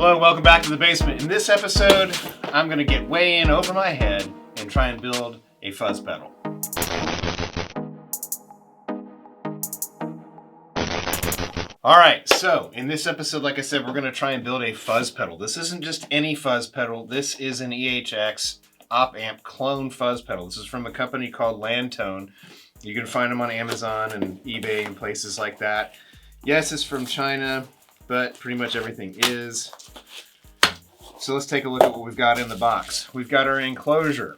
Hello, welcome back to the basement. In this episode, I'm going to get way in over my head and try and build a fuzz pedal. Alright, so in this episode, like I said, we're going to try and build a fuzz pedal. This isn't just any fuzz pedal. This is an EHX op-amp clone fuzz pedal. This is from a company called Lantone. You can find them on Amazon and eBay and places like that. Yes, it's from China, but pretty much everything is. So let's take a look at what we've got in the box. We've got our enclosure.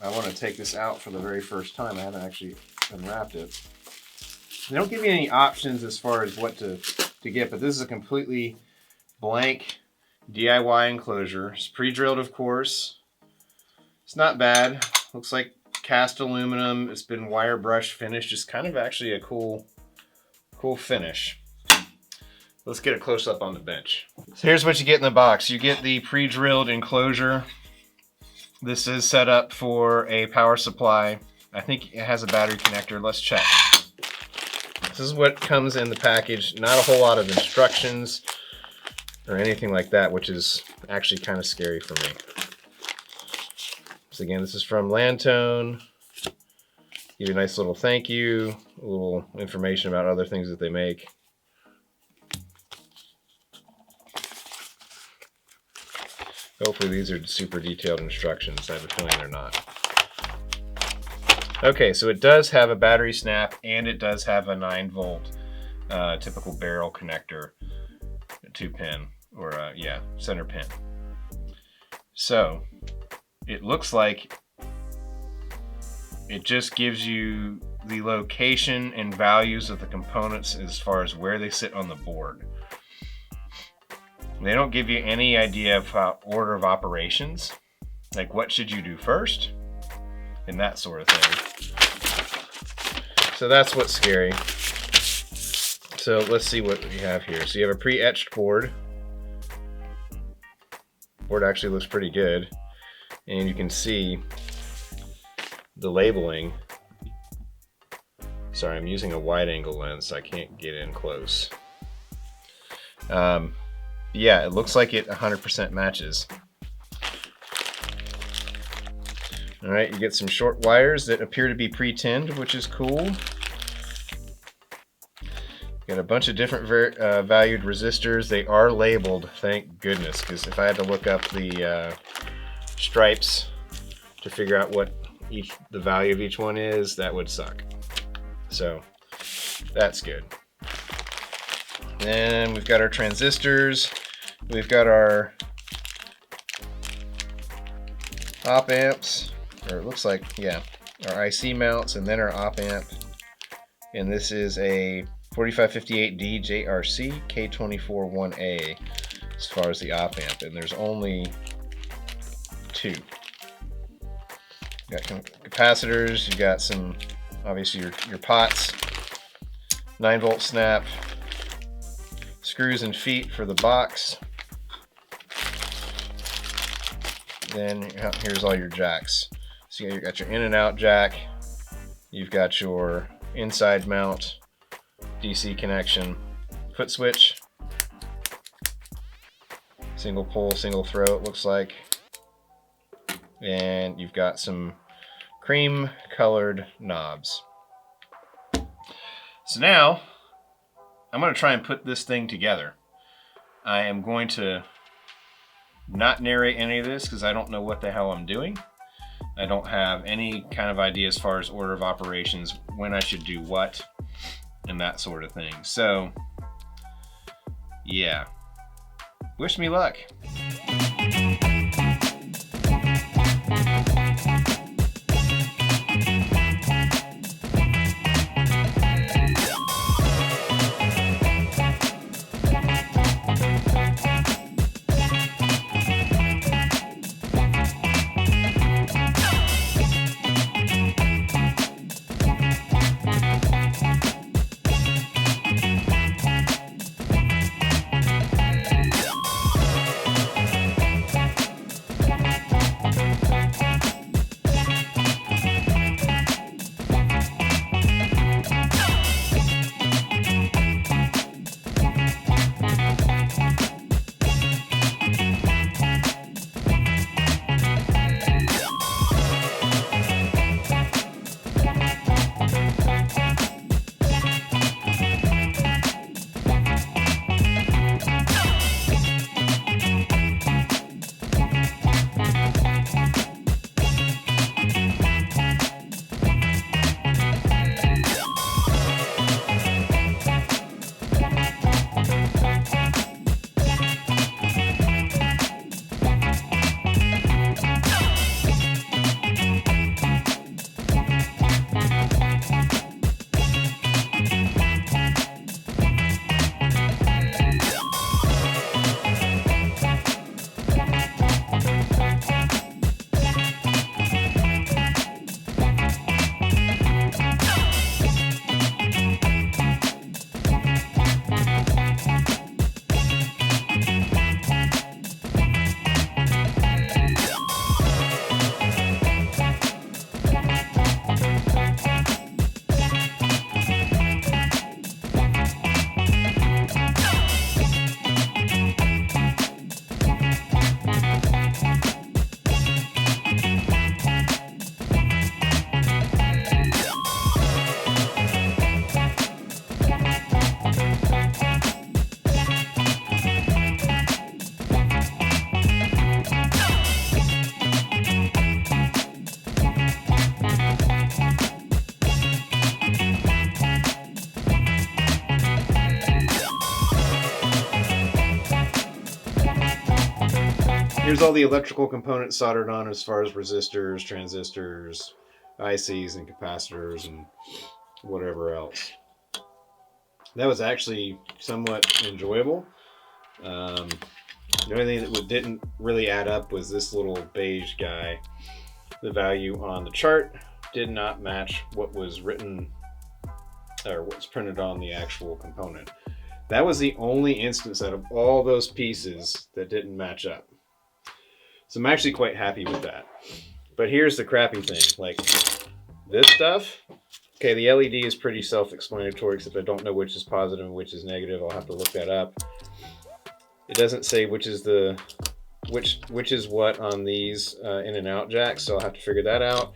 I want to take this out for the very first time. I haven't actually unwrapped it. They don't give you any options as far as what to get, but this is a completely blank DIY enclosure. It's pre-drilled, of course. It's not bad. Looks like cast aluminum. It's been wire brush finished. Just kind of actually a cool finish. Let's get a close-up on the bench. So here's what you get in the box. You get the pre-drilled enclosure. This is set up for a power supply. I think it has a battery connector. Let's check. This is what comes in the package. Not a whole lot of instructions or anything like that, which is actually kind of scary for me. So again, this is from Lantone. Give you a nice little thank you, a little information about other things that they make. Hopefully these are super detailed instructions. I have a feeling they're not. Okay, so it does have a battery snap and it does have a 9-volt typical barrel connector, a 2-pin, or center pin. So it looks like it just gives you the location and values of the components as far as where they sit on the board. They don't give you any idea of order of operations, like what should you do first, and that sort of thing. So that's what's scary. So let's see what we have here. So you have a pre-etched board. Board actually looks pretty good, and you can see the labeling. Sorry, I'm using a wide-angle lens, so I can't get in close. Yeah, it looks like it 100% matches. All right, you get some short wires that appear to be pre-tinned, which is cool. Got a bunch of different valued resistors. They are labeled, thank goodness, because if I had to look up the stripes to figure out what the value of each one is, that would suck. So that's good. Then we've got our transistors. We've got our op amps, or it looks like, yeah, our IC mounts, and then our op amp. And this is a 4558D JRC K241A as far as the op amp, and there's only 2. You got capacitors, you got some, obviously your pots, 9-volt snap, screws and feet for the box. Then here's all your jacks. So you got your in and out jack, you've got your inside mount, DC connection, foot switch, single pull, single throw it looks like, and you've got some cream colored knobs. So now I'm going to try and put this thing together. I am going to not narrate any of this because I don't know what the hell I'm doing. I don't have any kind of idea as far as order of operations, when I should do what, and that sort of thing. So, yeah. Wish me luck. Here's all the electrical components soldered on as far as resistors, transistors, ICs, and capacitors, and whatever else. That was actually somewhat enjoyable. The only thing that didn't really add up was this little beige guy. The value on the chart did not match what was written or what's printed on the actual component. That was the only instance out of all those pieces that didn't match up. So I'm actually quite happy with that. But here's the crappy thing, like this stuff. Okay, the LED is pretty self-explanatory, except I don't know which is positive and which is negative. I'll have to look that up. It doesn't say which is what on these in and out jacks, so I'll have to figure that out.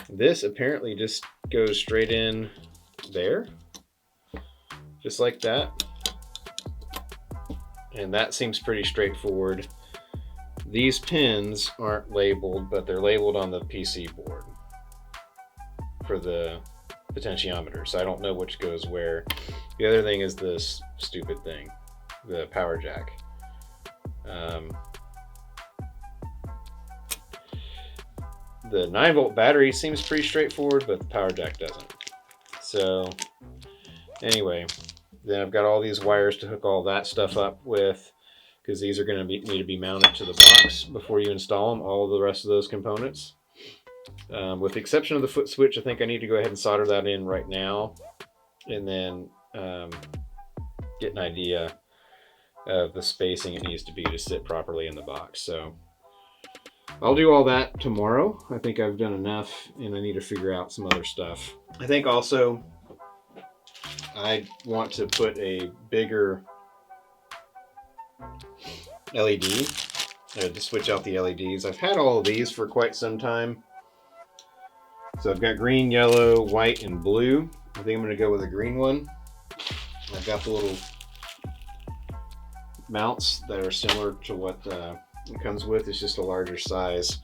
This apparently just goes straight in there, just like that. And that seems pretty straightforward. These pins aren't labeled, but they're labeled on the PC board for the potentiometer, so I don't know which goes where. The other thing is this stupid thing, the power jack. The 9-volt battery seems pretty straightforward, but the power jack doesn't. So anyway, then I've got all these wires to hook all that stuff up with, because these are going to need to be mounted to the box before you install them, all of the rest of those components. With the exception of the foot switch, I think I need to go ahead and solder that in right now, and then get an idea of the spacing it needs to be to sit properly in the box. So I'll do all that tomorrow. I think I've done enough, and I need to figure out some other stuff. I think also I want to put a bigger LED, to switch out the LEDs. I've had all of these for quite some time. So I've got green, yellow, white, and blue. I think I'm going to go with a green one. I've got the little mounts that are similar to what it comes with. It's just a larger size.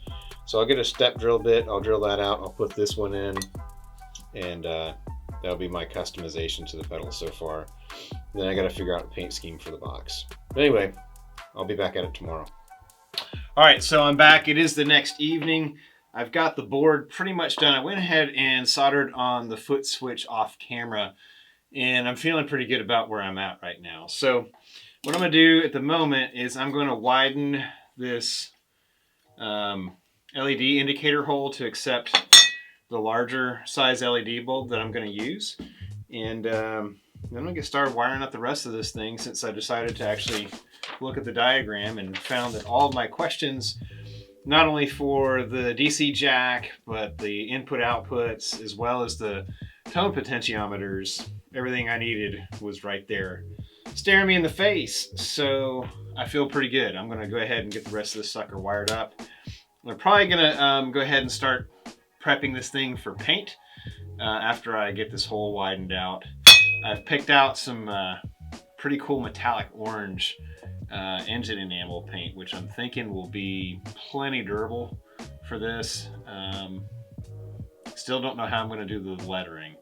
So I'll get a step drill bit. I'll drill that out. I'll put this one in, and that'll be my customization to the pedal so far. And then I got to figure out a paint scheme for the box. But anyway, I'll be back at it tomorrow. All right, so I'm back. It is the next evening. I've got the board pretty much done. I went ahead and soldered on the foot switch off camera, and I'm feeling pretty good about where I'm at right now. So what I'm going to do at the moment is I'm going to widen this LED indicator hole to accept the larger size LED bulb that I'm going to use. And then I'm going to get started wiring up the rest of this thing, since I decided to actually look at the diagram and found that all of my questions, not only for the DC jack, but the input outputs, as well as the tone potentiometers, everything I needed was right there, staring me in the face. So I feel pretty good. I'm gonna go ahead and get the rest of this sucker wired up. I'm probably gonna go ahead and start prepping this thing for paint after I get this hole widened out. I've picked out some pretty cool metallic orange engine enamel paint, which I'm thinking will be plenty durable for this. Still don't know how I'm going to do the lettering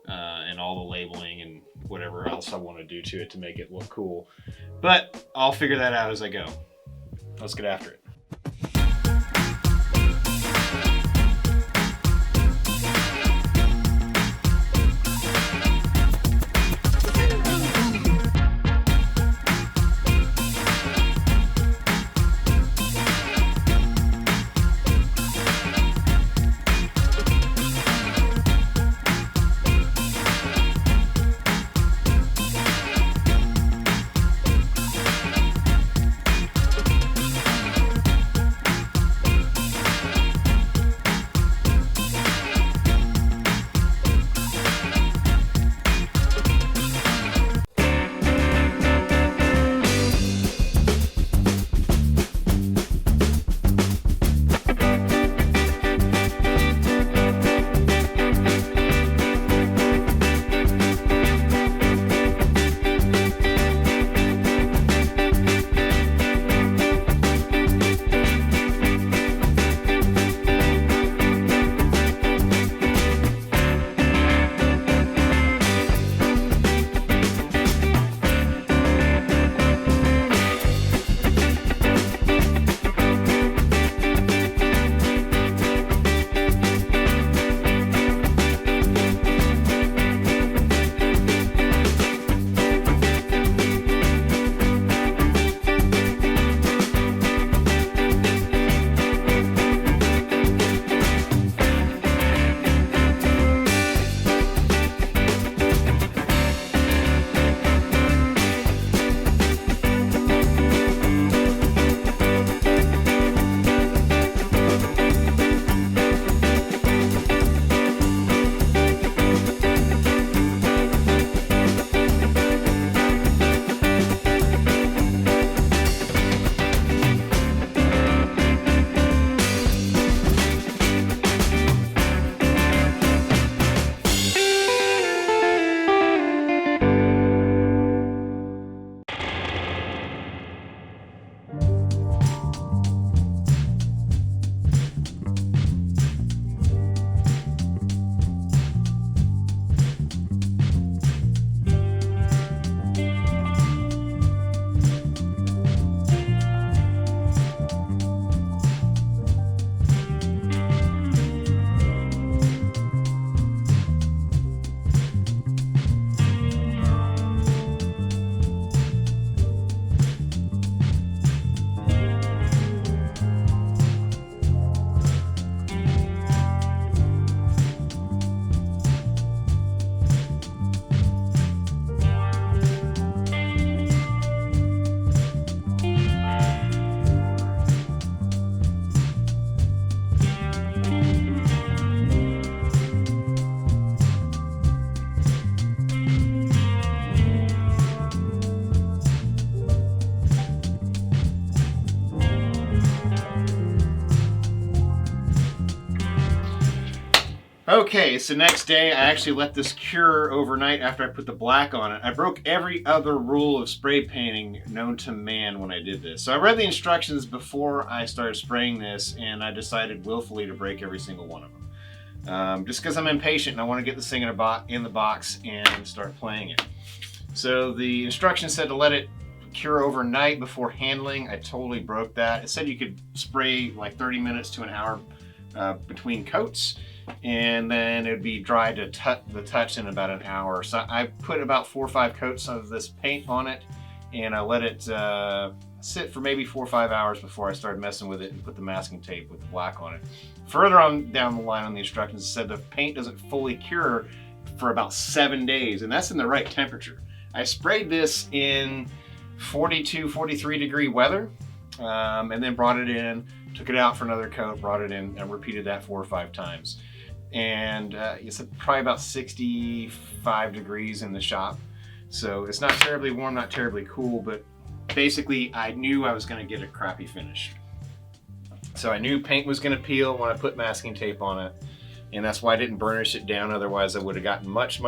and all the labeling and whatever else I want to do to it to make it look cool, but I'll figure that out as I go. Let's get after it. Okay, so next day I actually let this cure overnight after I put the black on it. I broke every other rule of spray painting known to man when I did this. So I read the instructions before I started spraying this, and I decided willfully to break every single one of them. Just because I'm impatient and I want to get this thing in the box and start playing it. So the instructions said to let it cure overnight before handling. I totally broke that. It said you could spray like 30 minutes to an hour between coats, and then it would be dry to the touch in about an hour. So I put about 4 or 5 coats of this paint on it, and I let it sit for maybe 4 or 5 hours before I started messing with it and put the masking tape with the black on it. Further on down the line on the instructions, it said the paint doesn't fully cure for about 7 days, and that's in the right temperature. I sprayed this in 42, 43 degree weather, and then brought it in, took it out for another coat, brought it in, and repeated that 4 or 5 times. And it's probably about 65 degrees in the shop. So it's not terribly warm, not terribly cool, but basically I knew I was gonna get a crappy finish. So I knew paint was gonna peel when I put masking tape on it, and that's why I didn't burnish it down. Otherwise I would have gotten much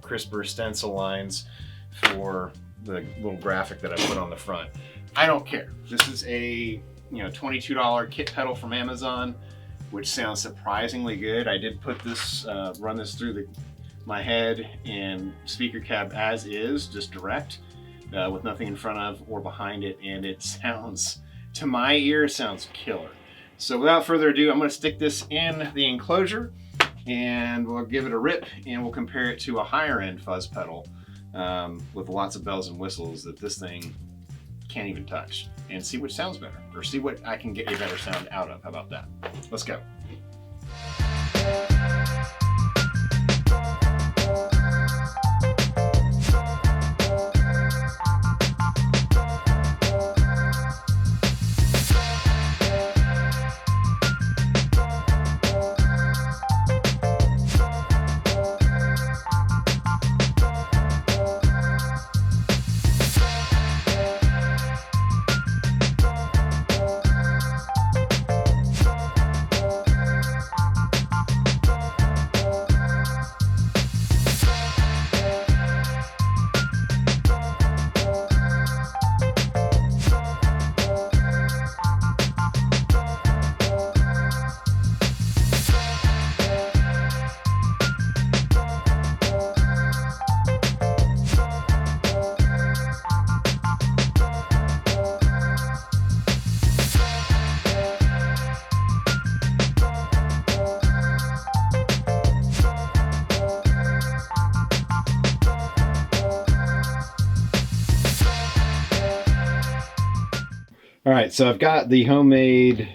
crisper stencil lines for the little graphic that I put on the front. I don't care. This is a $22 kit pedal from Amazon, which sounds surprisingly good. I did put this, run this through my head and speaker cab as is, just direct, with nothing in front of or behind it, and it sounds, to my ear, sounds killer. So without further ado, I'm gonna stick this in the enclosure, and we'll give it a rip, and we'll compare it to a higher end fuzz pedal with lots of bells and whistles that this thing can't even touch, and see which sounds better, or see what I can get a better sound out of. How about that? Let's go. All right, so I've got the homemade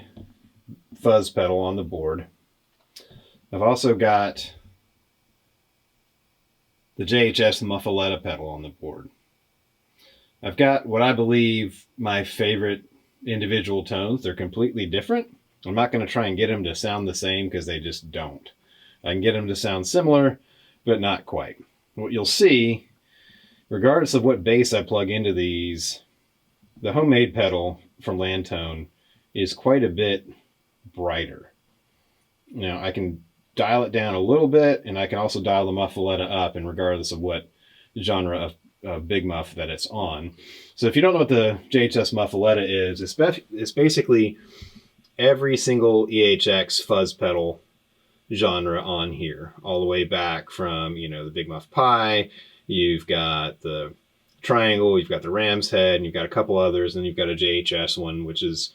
fuzz pedal on the board. I've also got the JHS Muffuletta pedal on the board. I've got what I believe my favorite individual tones. They're completely different. I'm not going to try and get them to sound the same because they just don't. I can get them to sound similar, but not quite. What you'll see, regardless of what bass I plug into these, the homemade pedal from Lantone is quite a bit brighter. Now I can dial it down a little bit, and I can also dial the Muffuletta up, and regardless of what genre of big muff that it's on. So if you don't know what the JHS Muffuletta is, it's basically every single EHX fuzz pedal genre on here, all the way back from, the Big Muff Pie, you've got the Triangle, you've got the Ram's Head, and you've got a couple others, and you've got a JHS one, which is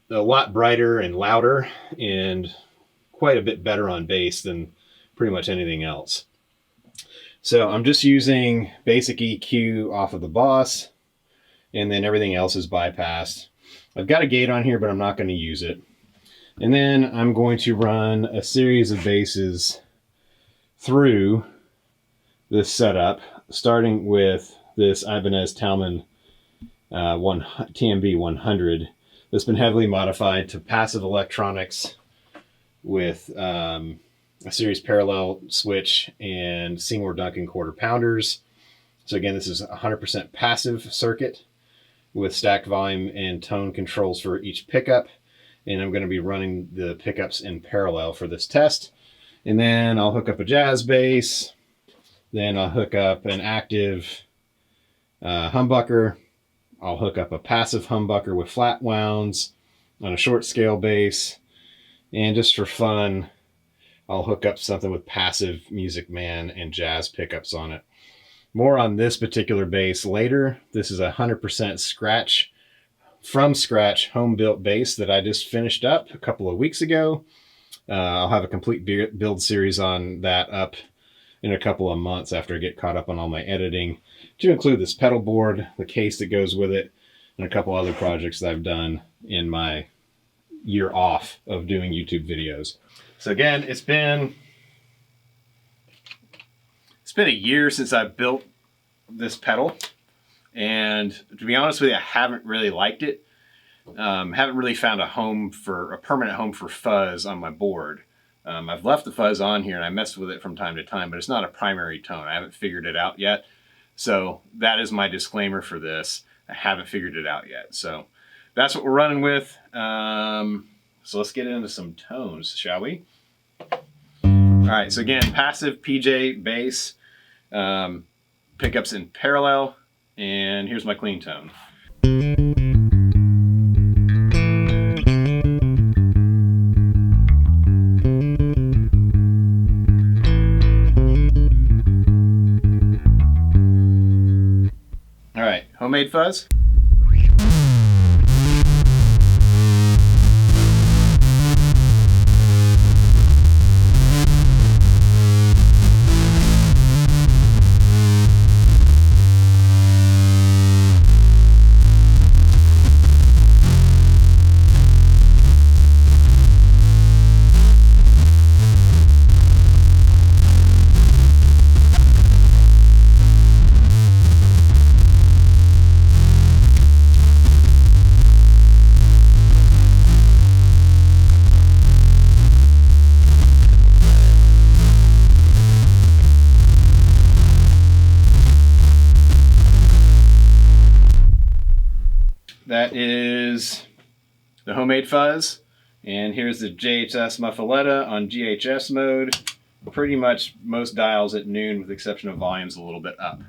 a lot brighter and louder and quite a bit better on bass than pretty much anything else. So I'm just using basic EQ off of the Boss, and then everything else is bypassed. I've got a gate on here, but I'm not going to use it. And then I'm going to run a series of basses through this setup, starting with this Ibanez Talman TMB 100 that's been heavily modified to passive electronics with a series parallel switch and Seymour Duncan quarter pounders. So again, this is a 100% passive circuit with stacked volume and tone controls for each pickup. And I'm going to be running the pickups in parallel for this test. And then I'll hook up a jazz bass. Then I'll hook up an active humbucker. I'll hook up a passive humbucker with flat wounds on a short scale bass. And just for fun, I'll hook up something with passive Music Man and jazz pickups on it. More on this particular bass later. This is a 100% scratch, from scratch, home-built bass that I just finished up a couple of weeks ago. I'll have a complete build series on that up in a couple of months after I get caught up on all my editing, to include this pedal board, the case that goes with it, and a couple other projects that I've done in my year off of doing YouTube videos. So again, it's been a year since I built this pedal, and to be honest with you, I haven't really liked it. Haven't really found a permanent home for fuzz on my board. I've left the fuzz on here and I mess with it from time to time, but it's not a primary tone. I haven't figured it out yet. So that is my disclaimer for this. I haven't figured it out yet. So that's what we're running with. So let's get into some tones, shall we? All right, so again, passive PJ bass, pickups in parallel, and here's my clean tone. All right, homemade fuzz. That is the homemade fuzz, and here's the JHS Muffuletta on JHS mode. Pretty much most dials at noon, with the exception of volumes a little bit up.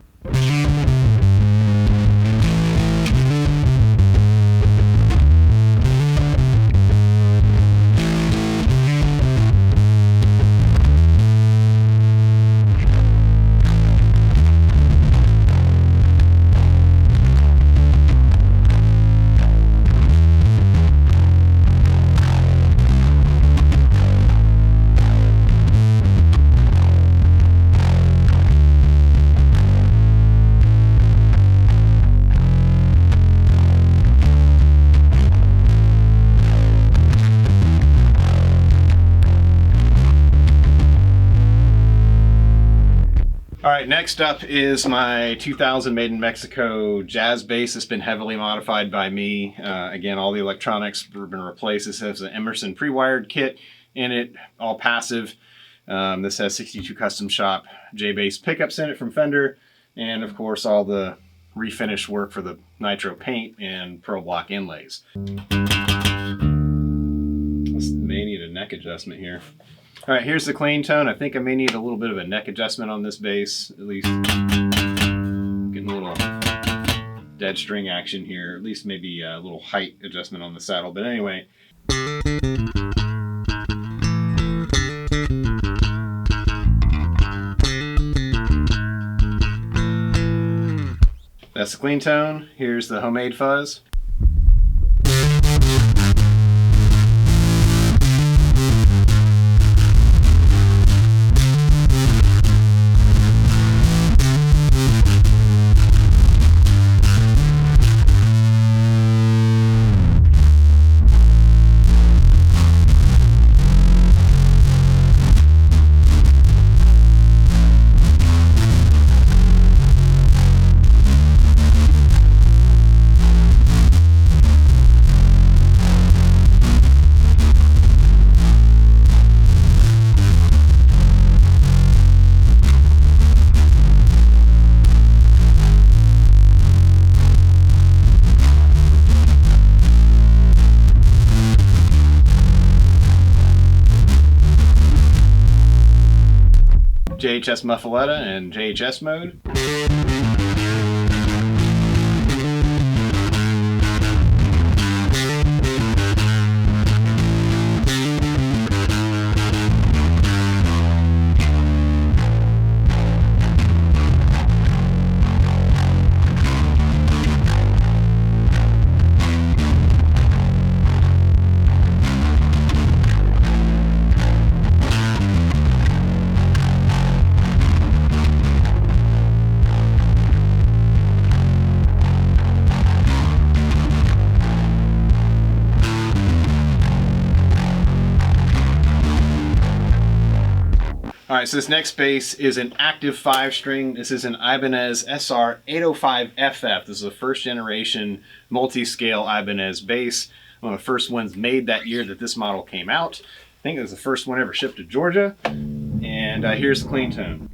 All right, next up is my 2000 made in Mexico jazz bass. It's been heavily modified by me. Again, all the electronics have been replaced. This has an Emerson pre-wired kit in it, all passive. This has 62 custom shop J-bass pickups in it from Fender, and of course all the refinish work for the nitro paint and pearl block inlays. This may need a neck adjustment here. All right, here's the clean tone. I think I may need a little bit of a neck adjustment on this bass, at least. Getting a little dead string action here, at least maybe a little height adjustment on the saddle. But anyway. That's the clean tone. Here's the homemade fuzz. JHS Muffuletta in JHS mode. All right, so this next bass is an active 5-string. This is an Ibanez SR 805FF. This is a first generation multi-scale Ibanez bass. One of the first ones made that year that this model came out. I think it was the first one ever shipped to Georgia. And here's the clean tone.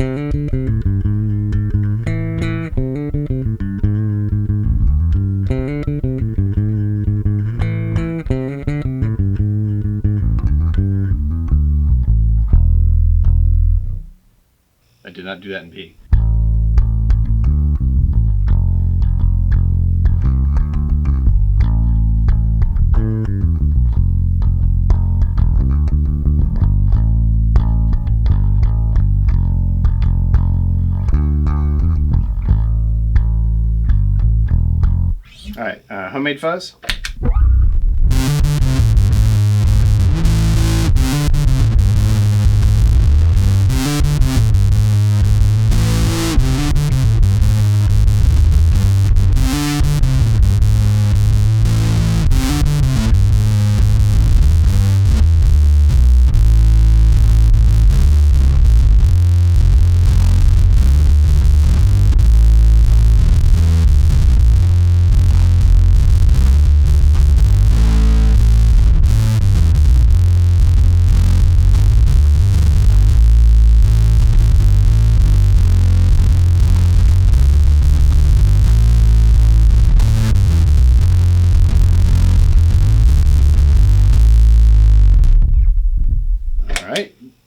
I did not do that in P. All right, homemade fuzz.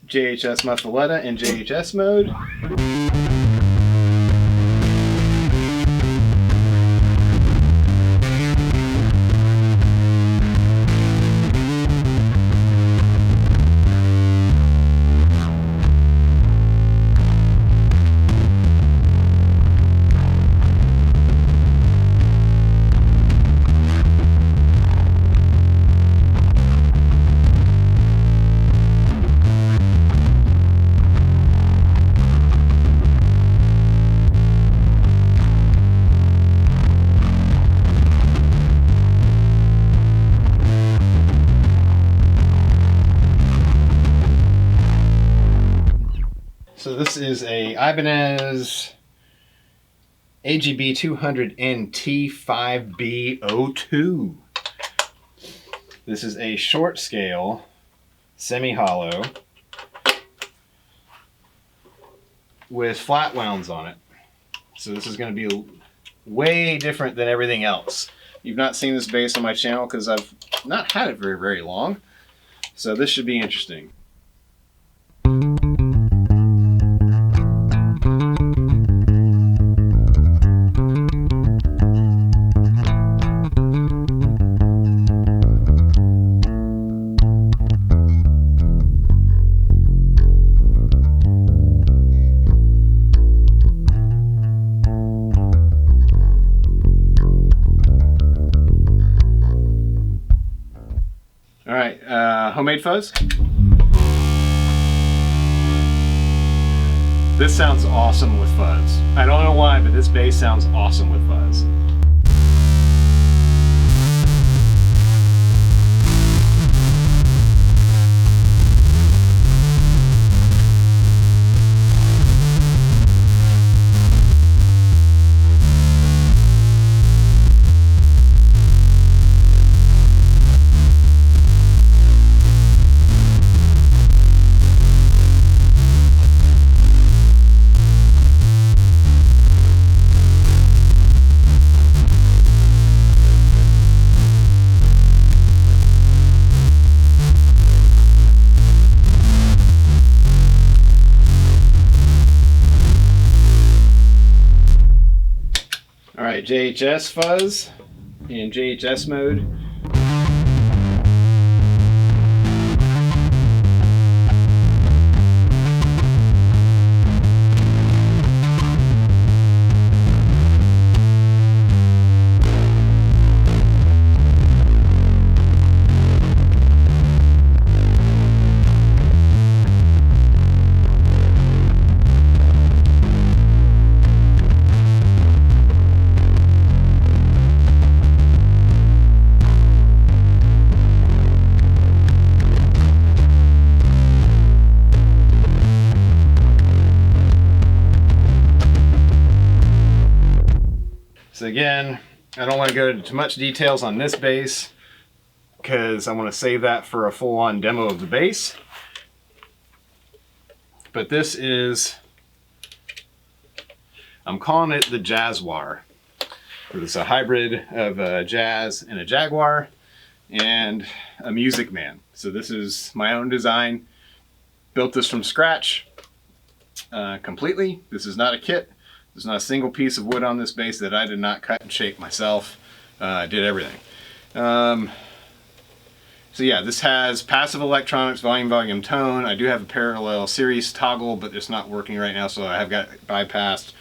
JHS Muffuletta in JHS mode. So this is a Ibanez AGB 200NT 5B02. This is a short scale, semi-hollow, with flat wounds on it. So this is going to be way different than everything else. You've not seen this bass on my channel because I've not had it very long. So this should be interesting. All right, homemade fuzz. This sounds awesome with fuzz. I don't know why, but this bass sounds awesome with fuzz. right, JHS Fuzz in JHS mode. So again, I don't want to go into too much details on this bass because I want to save that for a full-on demo of the bass. But this is, I'm calling it the Jazzwar. It's a hybrid of a Jazz and a Jaguar and a Music Man. So this is my own design. Built this from scratch completely. This is not a kit. There's not a single piece of wood on this bass that I did not cut and shape myself. I did everything. So yeah, this has passive electronics, volume, tone. I do have a parallel series toggle, but it's not working right now, so I have got it bypassed.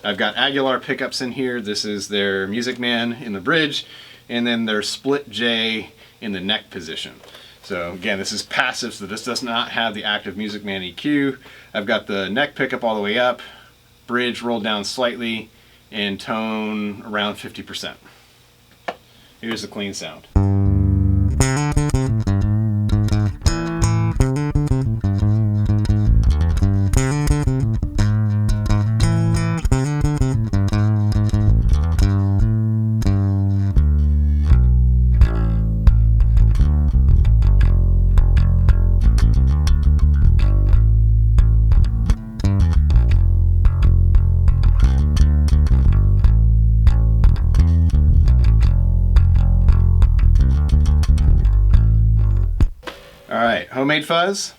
I've got Aguilar pickups in here. This is their Music Man in the bridge, and then their split J in the neck position. So again, this is passive, so this does not have the active Music Man EQ. I've got the neck pickup all the way up, bridge rolled down slightly, and tone around 50%. Here's the clean sound. All right, homemade fuzz.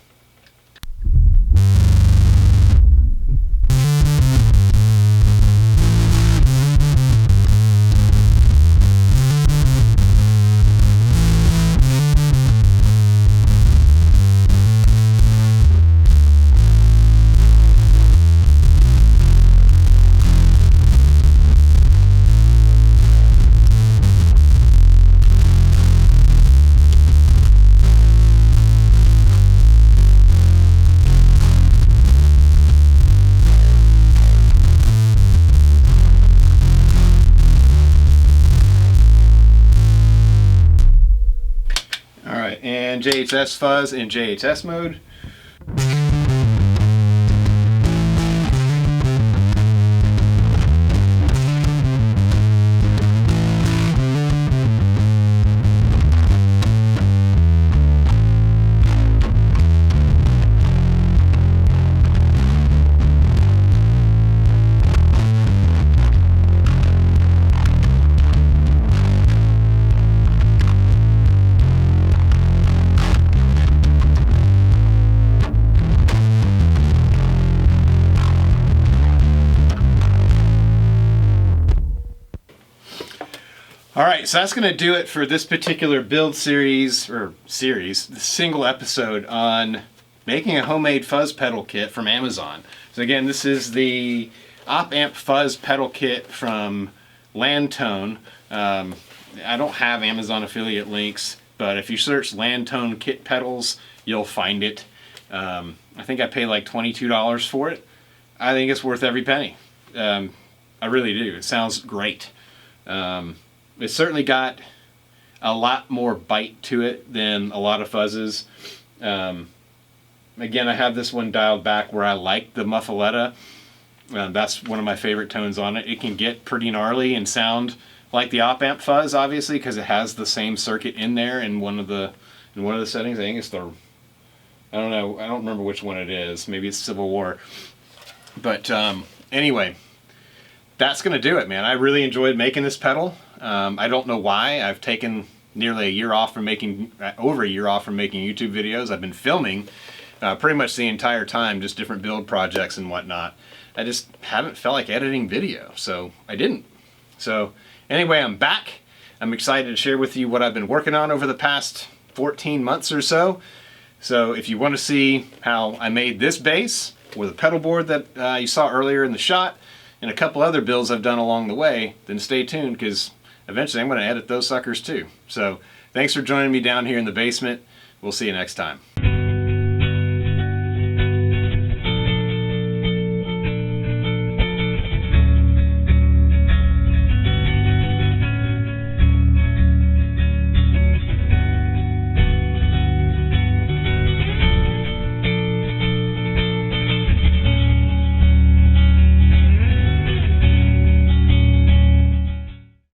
And JHS Fuzz in JHS mode. Alright, so that's going to do it for this particular build series, the single episode on making a homemade fuzz pedal kit from Amazon. So again, this is the Op Amp Fuzz Pedal Kit from Landtone. I don't have Amazon affiliate links, but if you search Landtone kit pedals, you'll find it. I think I paid like $22 for it. I think it's worth every penny. I really do. It sounds great. It's certainly got a lot more bite to it than a lot of fuzzes. Again, I have this one dialed back where I like the Muffuletta. That's one of my favorite tones on it. It can get pretty gnarly and sound like the Op Amp Fuzz, obviously, because it has the same circuit in there in one of the settings. I think it's the, I don't know, I don't remember which one it is. Maybe it's Civil War. But anyway, that's gonna do it, man. I really enjoyed making this pedal. I don't know why. I've taken nearly a year off from making, over a year off from making YouTube videos. I've been filming pretty much the entire time, just different build projects and whatnot. I just haven't felt like editing video, so I didn't. So anyway, I'm back. I'm excited to share with you what I've been working on over the past 14 months or so. So if you want to see how I made this bass with a pedal board that you saw earlier in the shot, and a couple other builds I've done along the way, then stay tuned, because eventually I'm going to edit those suckers too. So thanks for joining me down here in the basement. We'll see you next time.